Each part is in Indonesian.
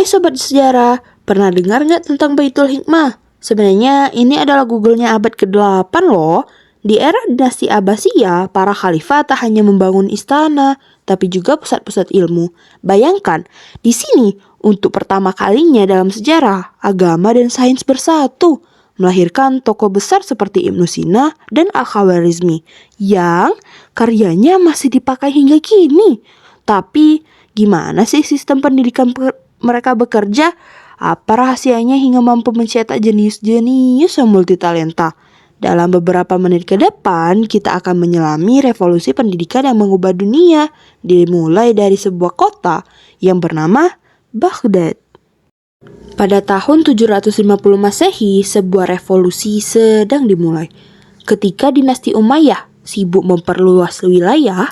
Hai Sobat Sejarah, pernah dengar nggak tentang Baitul Hikmah? Sebenarnya ini adalah Google-nya abad ke-8 loh. Di era dinasti Abbasiyah, para khalifah tak hanya membangun istana, tapi juga pusat-pusat ilmu. Bayangkan, di sini untuk pertama kalinya dalam sejarah, agama dan sains bersatu, melahirkan tokoh besar seperti Ibnu Sina dan Al-Khawarizmi, yang karyanya masih dipakai hingga kini. Tapi, gimana sih sistem pendidikan mereka bekerja? Apa rahasianya hingga mampu mencetak jenius-jenius yang multitalenta? Dalam beberapa menit ke depan, kita akan menyelami revolusi pendidikan yang mengubah dunia, dimulai dari sebuah kota yang bernama Baghdad. Pada tahun 750 Masehi, sebuah revolusi sedang dimulai. Ketika dinasti Umayyah sibuk memperluas wilayah,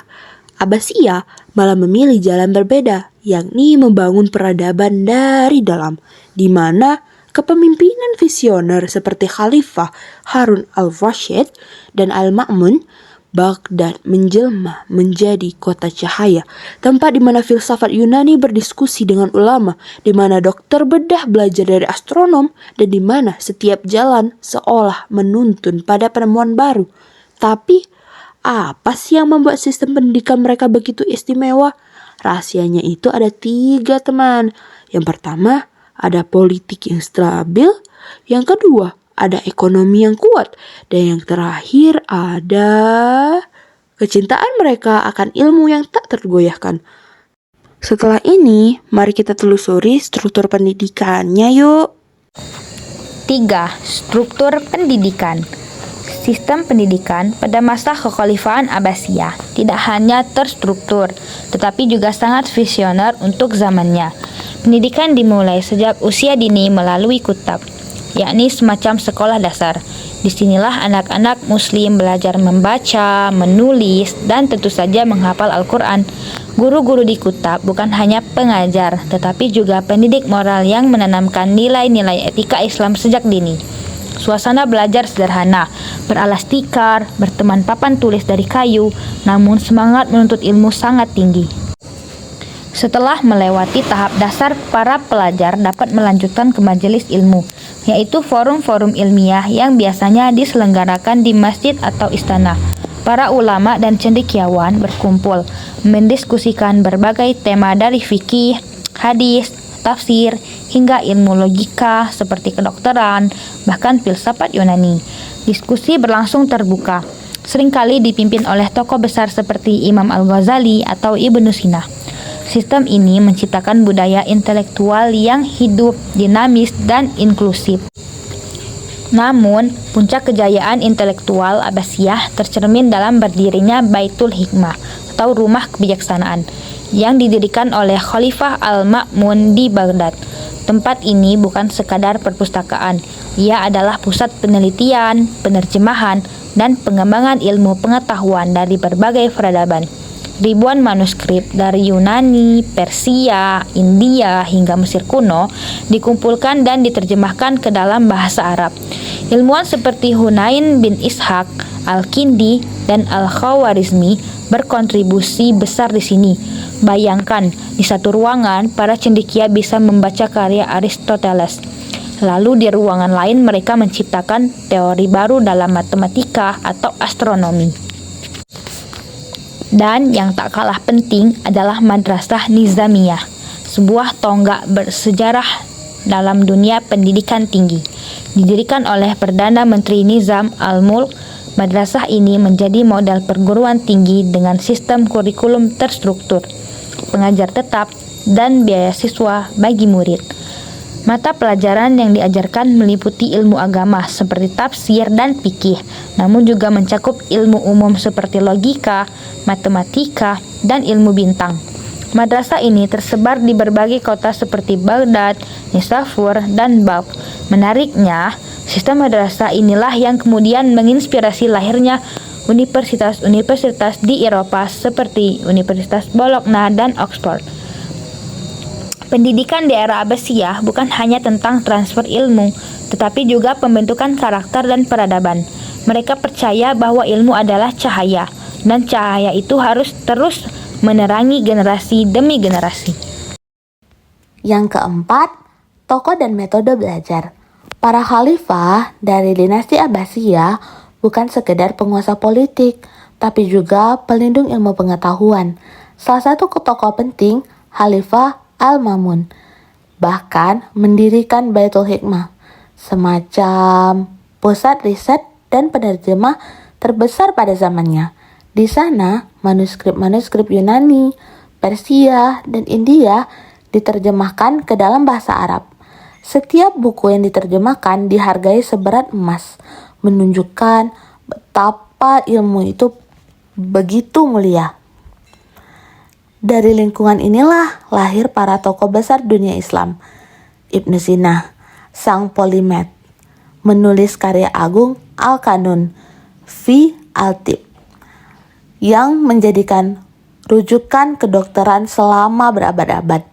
Abbasiyah malah memilih jalan berbeda, yakni membangun peradaban dari dalam, di mana kepemimpinan visioner seperti Khalifah Harun al-Rashid dan Al-Ma'mun, Baghdad menjelma menjadi kota cahaya, tempat di mana filsafat Yunani berdiskusi dengan ulama, di mana dokter bedah belajar dari astronom, dan di mana setiap jalan seolah menuntun pada penemuan baru. Tapi, apa sih yang membuat sistem pendidikan mereka begitu istimewa? Rahasianya itu ada 3, teman. Yang pertama, ada politik yang stabil. Yang kedua, ada ekonomi yang kuat. Dan yang terakhir, ada kecintaan mereka akan ilmu yang tak tergoyahkan. Setelah ini, mari kita telusuri struktur pendidikannya yuk. 3. Struktur pendidikan. Sistem pendidikan pada masa kekhalifahan Abbasiyah tidak hanya terstruktur, tetapi juga sangat visioner untuk zamannya. Pendidikan dimulai sejak usia dini melalui kutab, yakni semacam sekolah dasar. Disinilah anak-anak muslim belajar membaca, menulis, dan tentu saja menghafal Al-Quran. Guru-guru di kutab bukan hanya pengajar, tetapi juga pendidik moral yang menanamkan nilai-nilai etika Islam sejak dini. Suasana belajar sederhana, beralas tikar, berteman papan tulis dari kayu, namun semangat menuntut ilmu sangat tinggi. Setelah melewati tahap dasar, para pelajar dapat melanjutkan ke majelis ilmu, yaitu forum-forum ilmiah yang biasanya diselenggarakan di masjid atau istana. Para ulama dan cendekiawan berkumpul, mendiskusikan berbagai tema dari fikih, hadis, tafsir, hingga ilmu logika seperti kedokteran, bahkan filsafat Yunani. Diskusi berlangsung terbuka, seringkali dipimpin oleh tokoh besar seperti Imam Al-Ghazali atau Ibnu Sina. Sistem ini menciptakan budaya intelektual yang hidup, dinamis, dan inklusif. Namun, puncak kejayaan intelektual Abbasiyah tercermin dalam berdirinya Baitul Hikmah atau Rumah Kebijaksanaan yang didirikan oleh Khalifah Al-Ma'mun di Baghdad. Tempat ini bukan sekadar perpustakaan, ia adalah pusat penelitian, penerjemahan, dan pengembangan ilmu pengetahuan dari berbagai peradaban. Ribuan manuskrip dari Yunani, Persia, India, hingga Mesir kuno dikumpulkan dan diterjemahkan ke dalam bahasa Arab. Ilmuwan seperti Hunain bin Ishaq, Al-Kindi, dan Al-Khawarizmi berkontribusi besar di sini. Bayangkan, di satu ruangan, para cendekia bisa membaca karya Aristoteles. Lalu di ruangan lain mereka menciptakan teori baru dalam matematika atau astronomi. Dan yang tak kalah penting adalah Madrasah Nizamiyah, sebuah tonggak bersejarah dalam dunia pendidikan tinggi. Didirikan oleh Perdana Menteri Nizam Al-Mulk, madrasah ini menjadi model perguruan tinggi dengan sistem kurikulum terstruktur, pengajar tetap, dan biaya siswa bagi murid. Mata pelajaran yang diajarkan meliputi ilmu agama seperti tafsir dan fikih, namun juga mencakup ilmu umum seperti logika, matematika, dan ilmu bintang. Madrasah ini tersebar di berbagai kota seperti Baghdad, Nisapur, dan Balkh. Menariknya, sistem madrasah inilah yang kemudian menginspirasi lahirnya universitas-universitas di Eropa seperti Universitas Bologna dan Oxford. Pendidikan di era Abbasiyah bukan hanya tentang transfer ilmu, tetapi juga pembentukan karakter dan peradaban. Mereka percaya bahwa ilmu adalah cahaya, dan cahaya itu harus terus menerangi generasi demi generasi. Yang keempat, tokoh dan metode belajar. Para khalifah dari dinasti Abbasiyah bukan sekedar penguasa politik, tapi juga pelindung ilmu pengetahuan. Salah satu tokoh penting, Khalifah Al-Ma'mun, bahkan mendirikan Baitul Hikmah, semacam pusat riset dan penerjemah terbesar pada zamannya. Di sana, manuskrip-manuskrip Yunani, Persia, dan India diterjemahkan ke dalam bahasa Arab. Setiap buku yang diterjemahkan dihargai seberat emas, menunjukkan betapa ilmu itu begitu mulia. Dari lingkungan inilah lahir para tokoh besar dunia Islam. Ibnu Sina, sang polimet, menulis karya agung Al-Qanun fi Al-Tib, yang menjadikan rujukan kedokteran selama berabad-abad,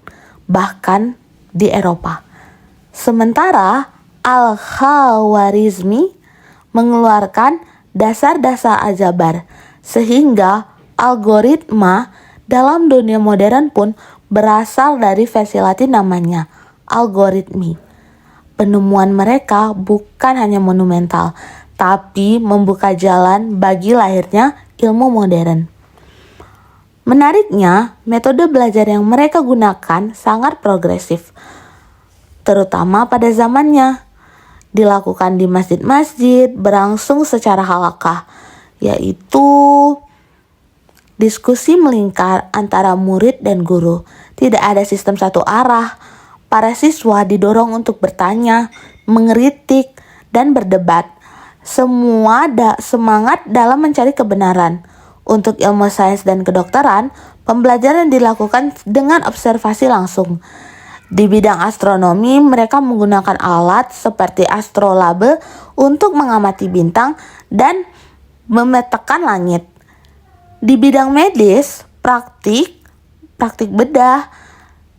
bahkan di Eropa. Sementara Al-Khawarizmi mengeluarkan dasar-dasar aljabar, sehingga algoritma dalam dunia modern pun berasal dari versi Latin namanya algoritmi. Penemuan mereka bukan hanya monumental, tapi membuka jalan bagi lahirnya ilmu modern. Menariknya, metode belajar yang mereka gunakan sangat progresif, terutama pada zamannya. Dilakukan di masjid-masjid, berlangsung secara halakah, yaitu diskusi melingkar antara murid dan guru. Tidak ada sistem satu arah. Para siswa didorong untuk bertanya, mengkritik, dan berdebat. Semua semangat dalam mencari kebenaran. Untuk ilmu sains dan kedokteran, pembelajaran dilakukan dengan observasi langsung. Di bidang astronomi, mereka menggunakan alat seperti astrolabe untuk mengamati bintang dan memetakan langit. Di bidang medis, praktik bedah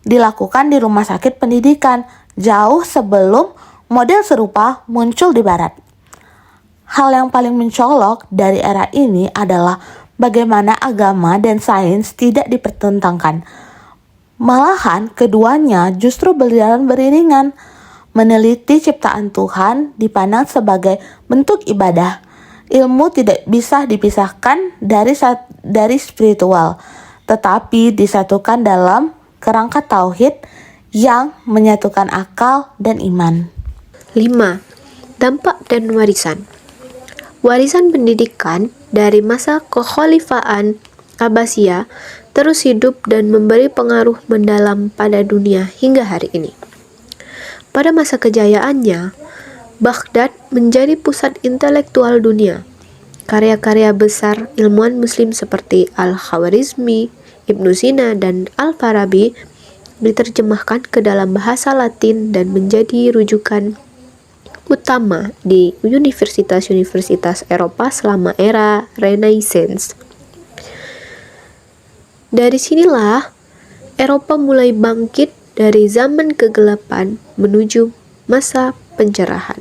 dilakukan di rumah sakit pendidikan jauh sebelum model serupa muncul di barat. Hal yang paling mencolok dari era ini adalah bagaimana agama dan sains tidak dipertentangkan. Malahan keduanya justru berjalan beriringan. Meneliti ciptaan Tuhan dipandang sebagai bentuk ibadah. Ilmu tidak bisa dipisahkan dari spiritual, tetapi disatukan dalam kerangka tauhid yang menyatukan akal dan iman. 5. Dampak dan warisan. Warisan pendidikan dari masa kekhalifahan Abbasiyah terus hidup dan memberi pengaruh mendalam pada dunia hingga hari ini. Pada masa kejayaannya, Baghdad menjadi pusat intelektual dunia. Karya-karya besar ilmuwan muslim seperti Al-Khawarizmi, Ibnu Sina, dan Al-Farabi diterjemahkan ke dalam bahasa Latin dan menjadi rujukan utama di universitas-universitas Eropa selama era Renaissance. Dari sinilah Eropa mulai bangkit dari zaman kegelapan menuju masa pencerahan.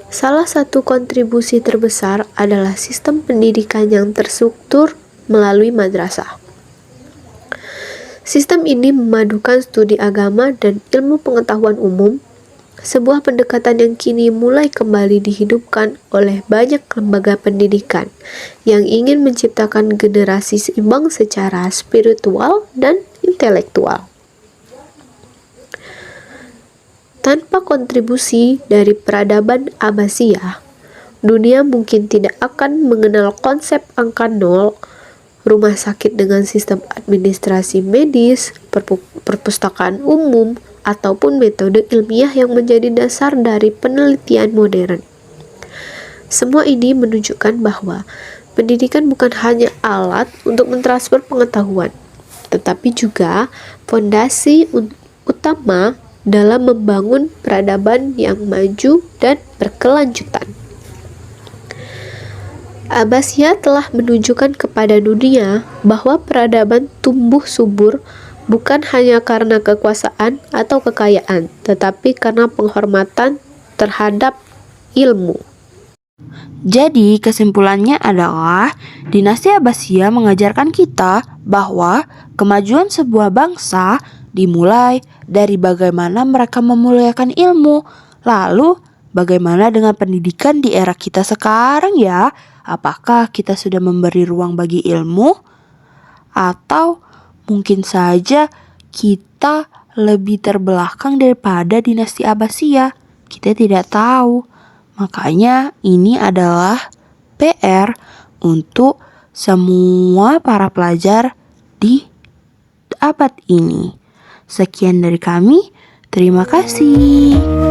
Salah satu kontribusi terbesar adalah sistem pendidikan yang terstruktur melalui madrasah. Sistem ini memadukan studi agama dan ilmu pengetahuan umum, sebuah pendekatan yang kini mulai kembali dihidupkan oleh banyak lembaga pendidikan yang ingin menciptakan generasi seimbang secara spiritual dan intelektual. Tanpa kontribusi dari peradaban Abbasiyah, dunia mungkin tidak akan mengenal konsep angka nol, rumah sakit dengan sistem administrasi medis, perpustakaan umum, ataupun metode ilmiah yang menjadi dasar dari penelitian modern. Semua ini menunjukkan bahwa pendidikan bukan hanya alat untuk mentransfer pengetahuan, tetapi juga fondasi utama dalam membangun peradaban yang maju dan berkelanjutan. Abbasiyah telah menunjukkan kepada dunia bahwa peradaban tumbuh subur bukan hanya karena kekuasaan atau kekayaan, tetapi karena penghormatan terhadap ilmu. Jadi kesimpulannya adalah dinasti Abbasiyah mengajarkan kita bahwa kemajuan sebuah bangsa Dimulai dari bagaimana mereka memuliakan ilmu. Lalu, bagaimana dengan pendidikan di era kita sekarang ya? Apakah kita sudah memberi ruang bagi ilmu? Atau mungkin saja kita lebih terbelakang daripada dinasti Abbasiyah? Kita tidak tahu. Makanya ini adalah PR untuk semua para pelajar di abad ini. Sekian dari kami, terima kasih.